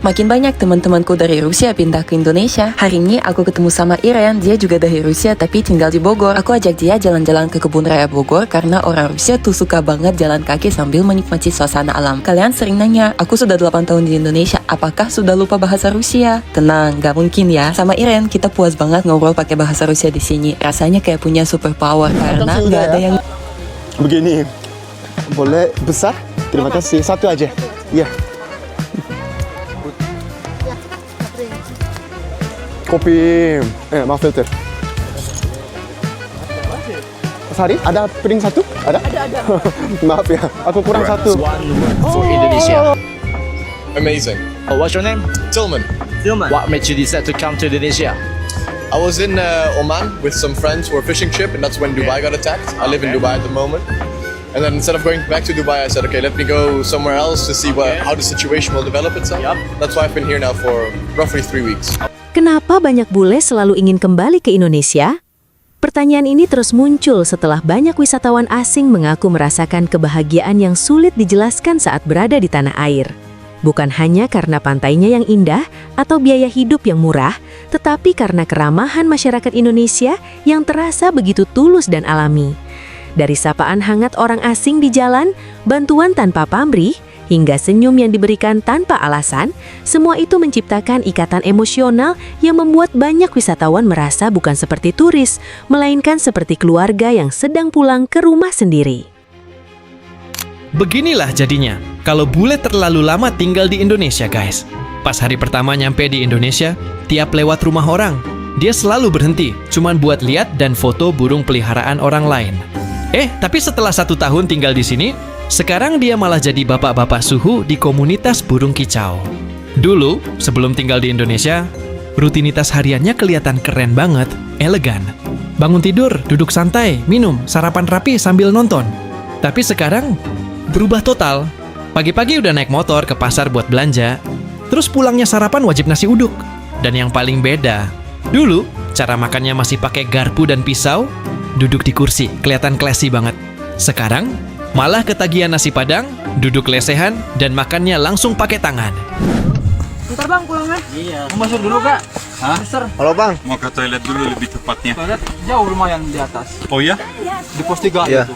Makin banyak teman-temanku dari Rusia pindah ke Indonesia. Hari ini aku ketemu sama Iren, dia juga dari Rusia tapi tinggal di Bogor. Aku ajak dia jalan-jalan ke kebun raya Bogor karena orang Rusia tuh suka banget jalan kaki sambil menikmati suasana alam. Kalian sering nanya, aku sudah 8 tahun di Indonesia, apakah sudah lupa bahasa Rusia? Tenang, gak mungkin ya. Sama Iren, kita puas banget ngobrol pakai bahasa Rusia di sini. Rasanya kayak punya superpower karena gak ada yang... Begini, boleh besar? Terima kasih, satu aja. Iya. Kopi, maaf filter. Sari, ada piring satu? Ada? Ada. Maaf ya, aku kurang satu. One for Indonesia. Amazing. What's your name? Tillman. Tillman. What made you decide to come to Indonesia? I was in Oman with some friends for a fishing trip, and that's when Dubai got attacked. I live in Dubai at the moment. And then instead of going back to Dubai, I said, okay, let me go somewhere else to see how the situation will develop itself. That's why I've been here now for roughly 3 weeks. Kenapa banyak bule selalu ingin kembali ke Indonesia? Pertanyaan ini terus muncul setelah banyak wisatawan asing mengaku merasakan kebahagiaan yang sulit dijelaskan saat berada di tanah air. Bukan hanya karena pantainya yang indah atau biaya hidup yang murah, tetapi karena keramahan masyarakat Indonesia yang terasa begitu tulus dan alami. Dari sapaan hangat orang asing di jalan, bantuan tanpa pamrih, hingga senyum yang diberikan tanpa alasan, semua itu menciptakan ikatan emosional yang membuat banyak wisatawan merasa bukan seperti turis, melainkan seperti keluarga yang sedang pulang ke rumah sendiri. Beginilah jadinya, kalau bule terlalu lama tinggal di Indonesia, guys. Pas hari pertama nyampe di Indonesia, tiap lewat rumah orang, dia selalu berhenti, cuman buat lihat dan foto burung peliharaan orang lain. Tapi setelah 1 tahun tinggal di sini, sekarang dia malah jadi bapak-bapak suhu di komunitas burung kicau. Dulu, sebelum tinggal di Indonesia, rutinitas hariannya kelihatan keren banget, elegan. Bangun tidur, duduk santai, minum, sarapan rapi sambil nonton. Tapi sekarang, berubah total. Pagi-pagi udah naik motor ke pasar buat belanja, terus pulangnya sarapan wajib nasi uduk. Dan yang paling beda, dulu cara makannya masih pakai garpu dan pisau, duduk di kursi, kelihatan classy banget. Sekarang, malah ketagihan nasi padang, duduk lesehan, dan makannya langsung pakai tangan. Bentar bang, pulangnya. Iya. Mau masuk dulu kak? Hah? Mister. Halo bang. Mau ke toilet dulu lebih tepatnya. Toilet jauh lumayan di atas. Oh ya? Di pos 3 Iya. itu.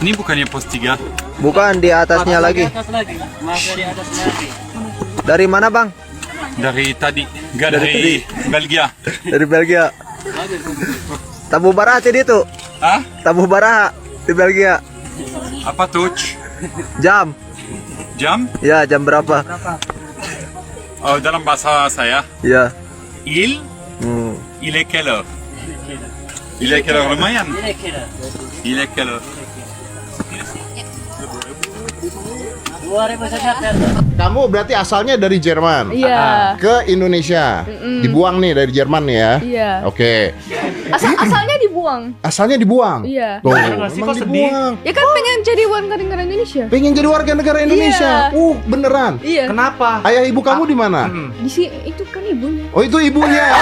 Ini bukannya pos 3? Bukan, di atasnya lagi. Di atas lagi. Masih di atas lagi. Dari mana bang? Dari tadi. Enggak, dari Belgia. Dari Belgia. Tabu Baraha tadi itu. Hah? Tabu Baraha di Belgia. Apa tuh? Jam. Jam? Ya, jam berapa? Oh, dalam bahasa saya. Ya. Il est quelle heure? Il est quelle heure? Lumayan. Il est quelle heure? Kamu berarti asalnya dari Jerman? Iya. Ke Indonesia. Dibuang nih dari Jerman nih ya? Iya. Oke. Asalnya dibuang. Asalnya dibuang? Iya. Tuh, emang dibuang. Ya kan pengen jadi warga negara Indonesia. Pengen jadi warga negara Indonesia? Iya. Beneran? Iya. Kenapa? Ayah ibu kamu di mana? Di sini itu kan ibunya. Oh, itu ibunya.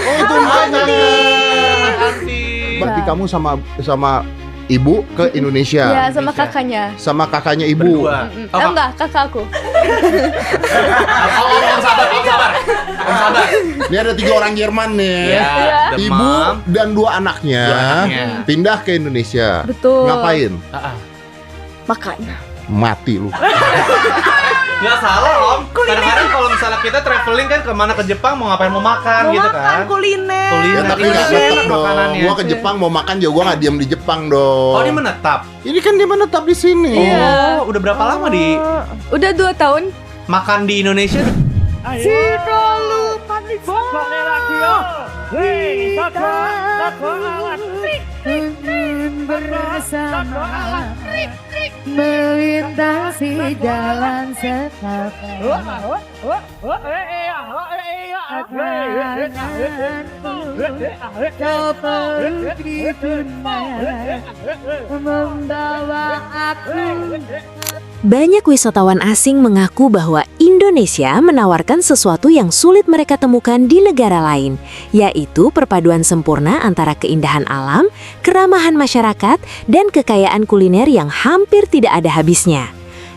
Oh, itu emaknya. Berarti kamu sama ibu ke Indonesia. Iya, sama kakaknya. Sama kakaknya ibu. Enggak, kakak aku. Sabar. Ini ada 3 orang Jerman nih. Iya. Ibu dan 2 anaknya pindah ke Indonesia. Betul. Ngapain? Makanya. Mati lu. Nggak salah om. Kadang-kadang kalau misalnya kita traveling kan kemana ke Jepang mau ngapain, mau makan gitu kan. Kuliner. Ya, tapi nggak Indonesia tetap enak dong. makanannya. Gua ke Jepang mau makan juga gua nggak diam di Jepang dong. Oh, dia menetap. Ini kan dia menetap di sini. Iya. Oh, udah berapa lama di Udah 2 tahun. makan di Indonesia? Bersama melintasi jalan setapak kau pergi dunia membawa aku. Banyak wisatawan asing mengaku bahwa Indonesia menawarkan sesuatu yang sulit mereka temukan di negara lain, yaitu perpaduan sempurna antara keindahan alam, keramahan masyarakat, dan kekayaan kuliner yang hampir tidak ada habisnya.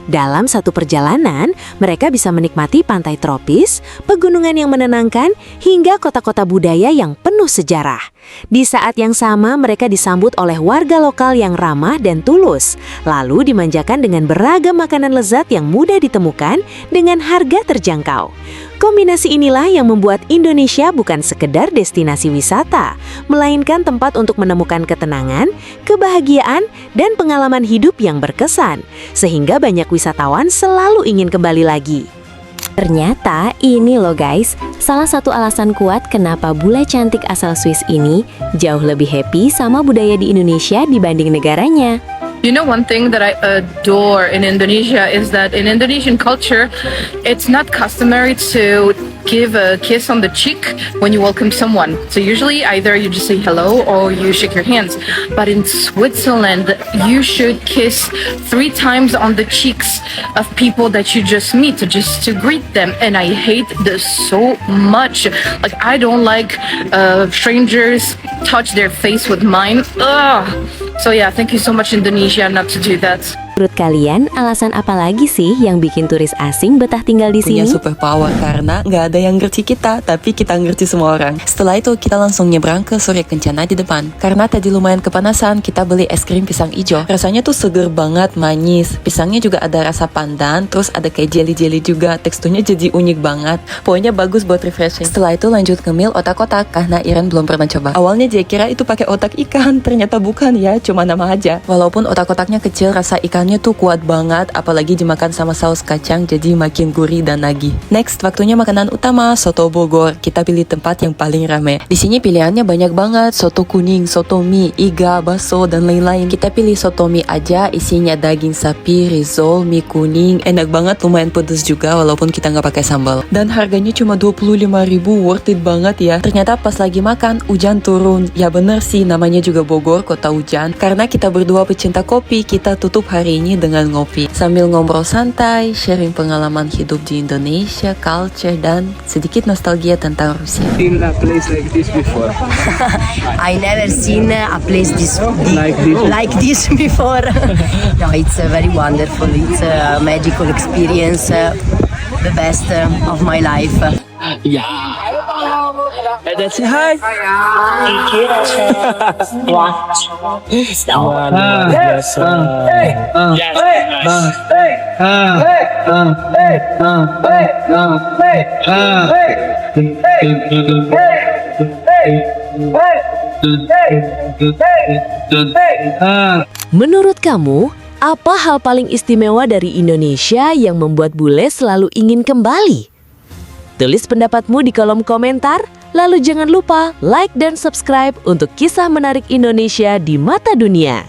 Dalam satu perjalanan, mereka bisa menikmati pantai tropis, pegunungan yang menenangkan, hingga kota-kota budaya yang penuh sejarah. Di saat yang sama, mereka disambut oleh warga lokal yang ramah dan tulus, lalu dimanjakan dengan beragam makanan lezat yang mudah ditemukan dengan harga terjangkau. Kombinasi inilah yang membuat Indonesia bukan sekedar destinasi wisata, melainkan tempat untuk menemukan ketenangan, kebahagiaan, dan pengalaman hidup yang berkesan, sehingga banyak wisatawan selalu ingin kembali lagi. Ternyata ini loh guys, salah satu alasan kuat kenapa bule cantik asal Swiss ini jauh lebih happy sama budaya di Indonesia dibanding negaranya. You know, one thing that I adore in Indonesia is that in Indonesian culture, it's not customary to give a kiss on the cheek when you welcome someone. So usually either you just say hello or you shake your hands. But in Switzerland, you should kiss 3 times on the cheeks of people that you just meet, just to greet them. And I hate this so much. Like, I don't like strangers touch their face with mine. Ugh. So yeah, thank you so much Indonesia not to do that. Menurut kalian, alasan apa lagi sih yang bikin turis asing betah tinggal di sini? Punya super power karena nggak ada yang ngerti kita, tapi kita ngerti semua orang. Setelah itu kita langsung nyebrang ke Surya Kencana di depan. Karena tadi lumayan kepanasan, kita beli es krim pisang hijau. Rasanya tuh seger banget, manis. Pisangnya juga ada rasa pandan, terus ada kayak jelly-jelly juga. Teksturnya jadi unik banget. Pokoknya bagus buat refreshing. Setelah itu lanjut ke meal otak-otak karena Iren belum pernah coba. Awalnya dia kira itu pakai otak ikan, ternyata bukan ya, cuma nama aja. Walaupun otak-otaknya kecil, rasa ikannya tuh kuat banget, apalagi dimakan sama saus kacang jadi makin gurih dan nagih. Next, waktunya makanan utama, soto Bogor. Kita pilih tempat yang paling rame. Di sini pilihannya banyak banget, soto kuning, soto mie, iga, bakso, dan lain-lain. Kita pilih soto mie aja, isinya daging sapi, risol, mie kuning, enak banget, lumayan pedes juga walaupun kita nggak pakai sambal. Dan harganya cuma 25.000, worth it banget ya. Ternyata pas lagi makan, hujan turun. Ya bener sih, namanya juga Bogor, kota hujan. Karena kita berdua pecinta kopi, kita tutup hari ini dengan ngopi sambil ngobrol santai, sharing pengalaman hidup di Indonesia, culture, dan sedikit nostalgia tentang Rusia. In a place like this before. I never seen a place like this before. No, it's very wonderful. It's a magical experience, the best of my life. Yeah. That's it. Hi. Menurut kamu, apa hal paling istimewa dari Indonesia yang membuat bule selalu ingin kembali? Tulis pendapatmu di kolom komentar, lalu jangan lupa like dan subscribe untuk kisah menarik Indonesia di mata dunia.